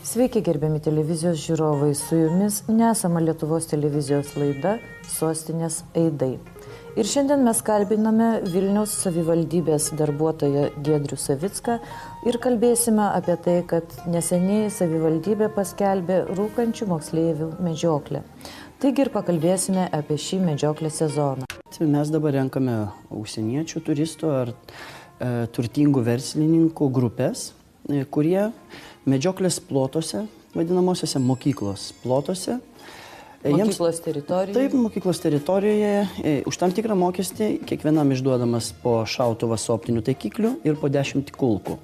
Sveiki, gerbiami televizijos žiūrovai, su jumis nesama Lietuvos televizijos laida Sostinės aidai. Ir šiandien mes kalbiname Vilniaus savivaldybės darbuotoją Giedrių Savicką ir kalbėsime apie tai, kad neseniai savivaldybė paskelbė rūkančių moksleivių medžioklę. Taigi ir pakalbėsime apie šį medžioklės sezoną. Mes dabar renkame užsieniečių turistų ar turtingų verslininkų grupės, kurie medžioklės plotuose, vadinamosiose mokyklos plotuose. Mokyklos teritorijoje? Taip, mokyklos teritorijoje. Už tam tikrą mokestį kiekvienam išduodamas po šautuvą su optiniu taikikliu ir po 10 kulkų.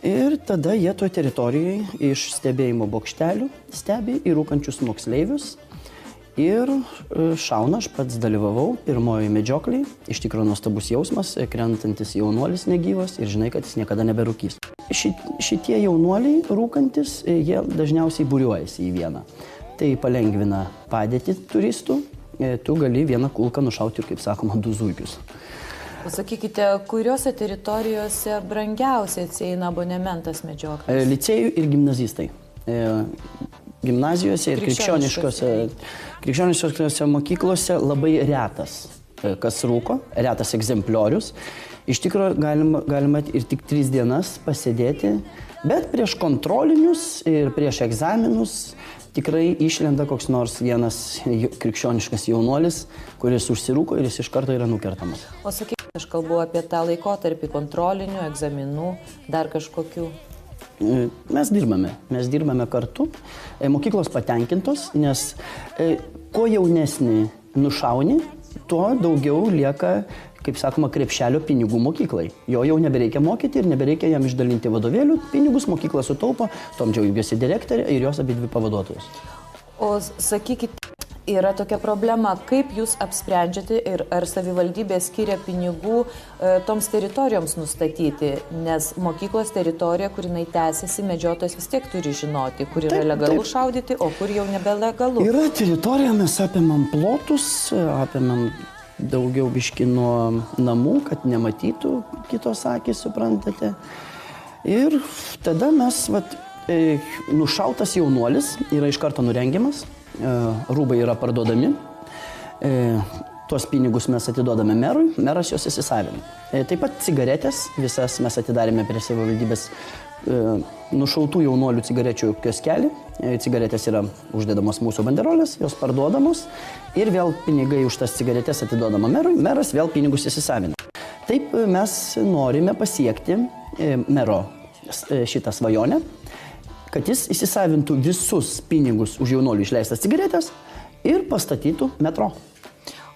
Ir tada jie toje teritorijoje iš stebėjimo bokštelių stebi į rūkančius moksleivius. Ir šauna, aš pats dalyvavau pirmojoje medžioklėje. Iš tikrųjų nuostabus jausmas, krentantis jaunuolis negyvas ir žinai, kad jis niekada neberūkys. Šitie jaunuoliai rūkantis, jie dažniausiai būriuojasi į vieną. Tai palengvina padėtį turistų, tu gali vieną kulką nušauti ir, kaip sakoma, 2 zuikius. Pasakykite, kuriuose teritorijose brangiausiai atsieina abonementas medžioklės? Licėjų ir gimnazistai. Gimnazijose ir krikščioniškose mokyklose labai retas, kas rūko, retas egzempliorius. Iš tikrųjų galima ir tik 3 dienas pasėdėti, bet prieš kontrolinius ir prieš egzaminus tikrai išlenda koks nors vienas krikščioniškas jaunuolis, kuris užsirūko ir jis iš karto yra nukertamas. O sakykite, aš kalbu apie tą laikotarpį kontrolinių, egzaminų, dar kažkokių. Mes dirbame kartu, mokyklos patenkintos, nes kuo jaunesnį nušauni, tuo daugiau lieka, kaip sakoma, krepšelio pinigų mokyklai. Jo jau nebereikia mokyti ir nebereikia jam išdalinti vadovėlių, pinigus mokykla sutaupo, tom džiaugiasi direktorė ir jos abidvi pavaduotojus. O sakykite, yra tokia problema, kaip jūs apsprendžiate ir ar savivaldybė skiria pinigų toms teritorijoms nustatyti, nes mokyklos teritorija, kur jinai tęsiasi, medžiotojas vis tiek turi žinoti, kur yra legalu šaudyti, o kur jau nebelegalu. Yra teritorija, mes apimam plotus, apimam daugiau biški nuo namų, kad nematytų kitos akys, suprantate. Ir tada mes, nušautas jaunuolis yra iš karto nurengiamas. Rūbai yra parduodami, tuos pinigus mes atiduodame merui, meras jos įsisavina. Taip pat cigaretės, visas mes atidarėme prie savivaldybės nušautų jaunuolių cigarečių kioskelį. Cigaretės yra uždedamos mūsų banderolės, jos parduodamos ir vėl pinigai už tas cigaretės atiduodama merui, meras vėl pinigus įsisavina. Taip mes norime pasiekti mero šitą svajonę, kad jis įsisavintų visus pinigus už jaunuolių išleistas cigaretės ir pastatytų metro.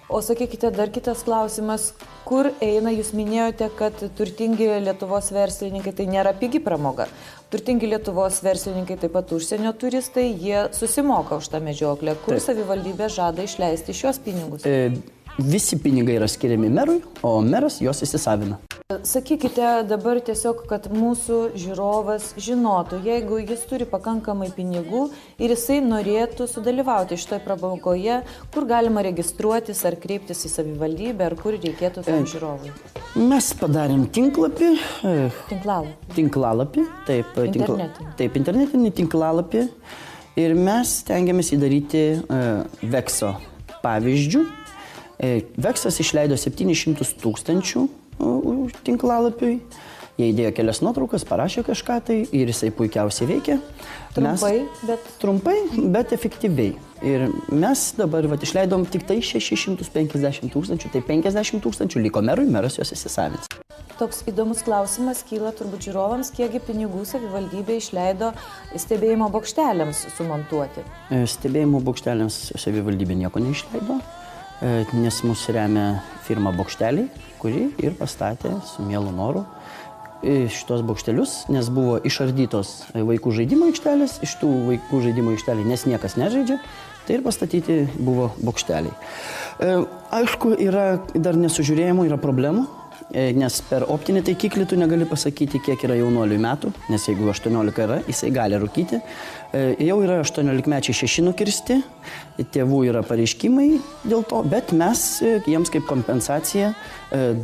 O sakykite, dar kitas klausimas, kur eina, jūs minėjote, kad turtingi Lietuvos verslininkai, tai nėra pigi pramoga. Turtingi Lietuvos verslininkai, taip pat užsienio turistai, jie susimoka už tą medžioklę. Kur savivaldybė žada išleisti šios pinigus? Visi pinigai yra skiriami merui, o meras jos įsisavina. Sakykite dabar tiesiog, kad mūsų žiūrovas žinotų, jeigu jis turi pakankamai pinigų ir jisai norėtų sudalyvauti šitoje pramogoje, kur galima registruotis ar kreiptis į savivaldybę, ar kur reikėtų tam žiūrovui? Mes padarėm tinklapį. Tinklalapį? Taip, internetinį tinklalapį. Ir mes stengiamės įdaryti Vekso pavyzdžių. Veksas išleido 700 000 tinklalapiui. Jie įdėjo kelias nuotraukas, parašė kažką tai ir jisai puikiausiai veikia. Trumpai, bet efektyviai. Ir mes dabar išleidom tik tai 650 000, tai 50 000 liko merui, meras jos įsisavins. Toks įdomus klausimas kyla turbūt žiūrovams, kiekgi pinigų savivaldybė išleido stebėjimo bokšteliams sumontuoti. Stebėjimo bokšteliams savivaldybė nieko neišleido, nes mus remia firma Bokšteliai, kuri ir pastatė su mielu noru šitos bokštelius, nes buvo išardytos vaikų žaidimo aikštelės, iš tų vaikų žaidimo aikštelės, nes niekas nežaidžia, tai ir pastatyti buvo bokšteliai. Aišku, yra dar nesužiūrėjimų, yra problemų, nes per optinį taikiklį tu negali pasakyti, kiek yra jaunuoliui metų, nes jeigu 18 yra, jisai gali rūkyti. Jau yra 18-mečiai 6 nukirsti, tėvų yra pareiškimai dėl to, bet mes jiems kaip kompensaciją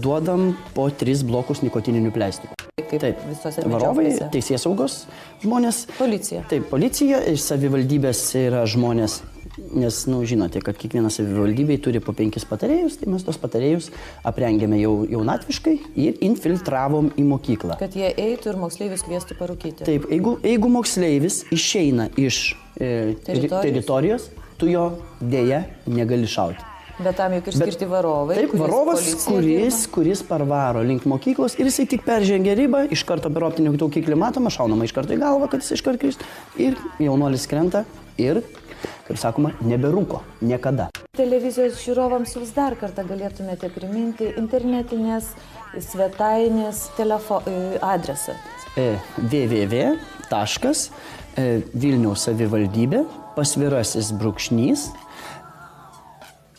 duodam po 3 blokus nikotininių pleistikų. kaip Taip, visose varovai, medžioklėse. teisėsaugos žmonės. Policija. Taip, policija iš savivaldybės yra žmonės, nes, žinote, kad kiekviena savivaldybė turi po 5 patarėjus, tai mes tos patarėjus aprengėme jau jaunatviškai ir infiltravom į mokyklą. Kad jie eitų ir moksleivius kviestų parūkyti. Taip, jeigu moksleivis išeina iš teritorijos, tu jo dėja negali šauti. Bet tam juk ir skirti varovai. Taip, varovas, kuris parvaro link mokyklos ir jisai tik peržengia ribą, iš karto per optinį taukiklį matoma, šaunama iš karto į galvą, kad jis iš karto kristų ir jaunuolis krenta ir, kaip sakoma, neberūko niekada. Televizijos žiūrovams jūs dar kartą galėtumėte priminti internetinės svetainės adresą. www.vilniaus-savivaldybė /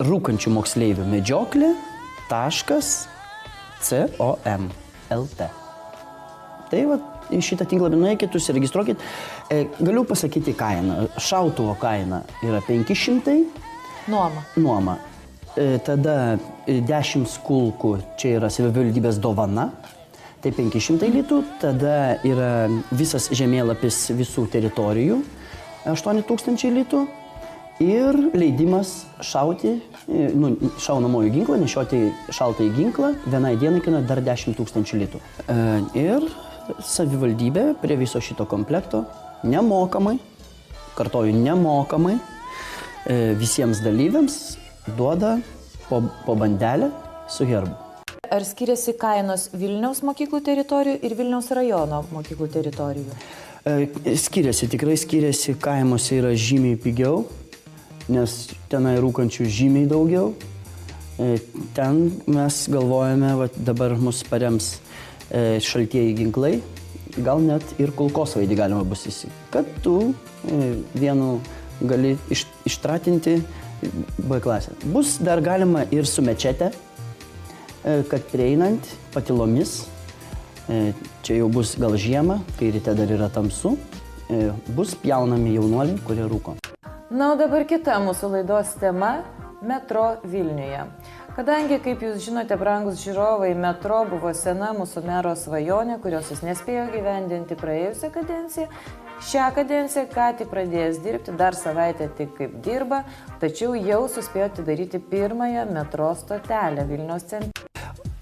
rūkančių moksleivių medžioklė.com LT. Tai va, į šitą tinklapį nueikit, užsiregistruokit. Galiu pasakyti kainą. Šautuvo kaina yra 500. Nuoma. Tada 10 kulkų, čia yra savivaldybės dovana, tai 500 litų. Tada yra visas žemėlapis visų teritorijų, 8000 litų. Ir leidimas šauti, šaunamojų ginklą, nešioti šaltąjį ginklą, vienai dienai kainuoja dar 10 000 litų. Ir savivaldybė prie viso šito komplekto nemokamai, kartoju, nemokamai, visiems dalyviams duoda po bandelę su herbu. Ar skiriasi kainos Vilniaus mokyklų teritorijų ir Vilniaus rajono mokyklų teritorijų? Skiriasi, tikrai skiriasi, kaimuose yra žymiai pigiau, nes tenai rūkančių žymiai daugiau. Ten mes galvojame, dabar mus parems šaltieji ginklai, gal net ir kulkosvaidį galima bus įsigyti, kad tu vienu gali ištratinti B klasę. Bus dar galima ir su mečete, kad prieinant patylomis, čia jau bus gal žiemą, kai ryte dar yra tamsu, bus pjaunami jaunuoliai, kurie rūko. Na, o dabar kita mūsų laidos tema – metro Vilniuje. Kadangi, kaip jūs žinote, brangus žiūrovai, metro buvo sena mūsų mero svajonė, kurios jis nespėjo gyvendinti praėjusią kadenciją. Šią kadenciją ką tik pradėjęs dirbti, dar savaitę tik kaip dirba, tačiau jau suspėjo atidaryti pirmąją metro stotelę Vilniaus centre.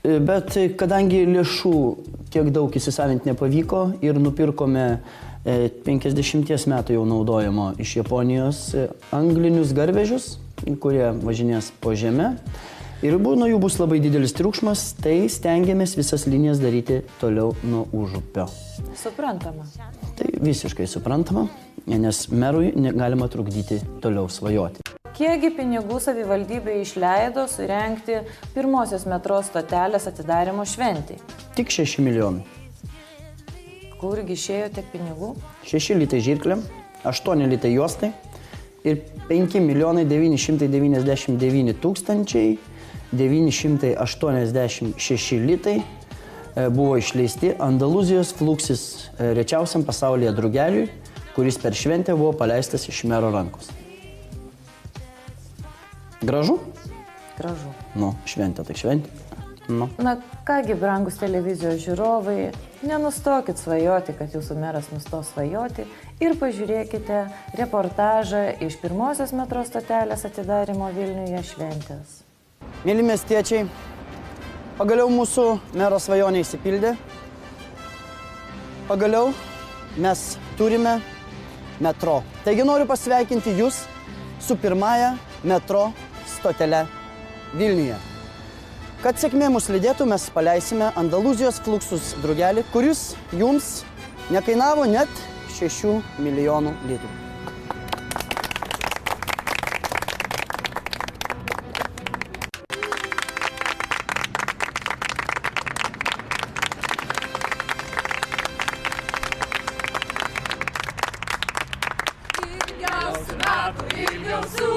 Bet kadangi lėšų tiek daug įsisavinti nepavyko ir nupirkome 50 metų jau naudojimo iš Japonijos anglinius garvežius, kurie važinės po žemę. Ir nuo jų bus labai didelis triukšmas, tai stengiamės visas linijas daryti toliau nuo užupio. Suprantama. Tai visiškai suprantama, nes merui negalima trukdyti toliau svajoti. Kiekgi pinigų savivaldybė išleido surengti pirmosios metro stotelės atidarymo šventei? Tik 6 milijonai. Kurgi išėjo tiek pinigų? 6 litai žirklėm, 8 litai juostai ir 5 999 986 litai buvo išleisti Andalūzijos Fluxus rečiausiam pasaulyje drugeliui, kuris per šventę buvo paleistas iš mero rankos. Gražu? Gražu. Šventė, tai šventė. Na kągi, brangus televizijos žiūrovai, nenustokit svajoti, kad jūsų meras nustos svajoti ir pažiūrėkite reportažą iš pirmosios metro stotelės atidarymo Vilniuje šventės. Mėly miestiečiai, pagaliau mūsų mero svajonė išsipildė. Pagaliau mes turime metro. Taigi noriu pasveikinti jūs su pirmąja metro stotele Vilniuje. Kad sėkmė mus lydėtų, mes paleisime Andalūzijos Fluxus drugelį, kuris jums nekainavo net 6 milijonų litų. Ilgiausių metų, ilgiausių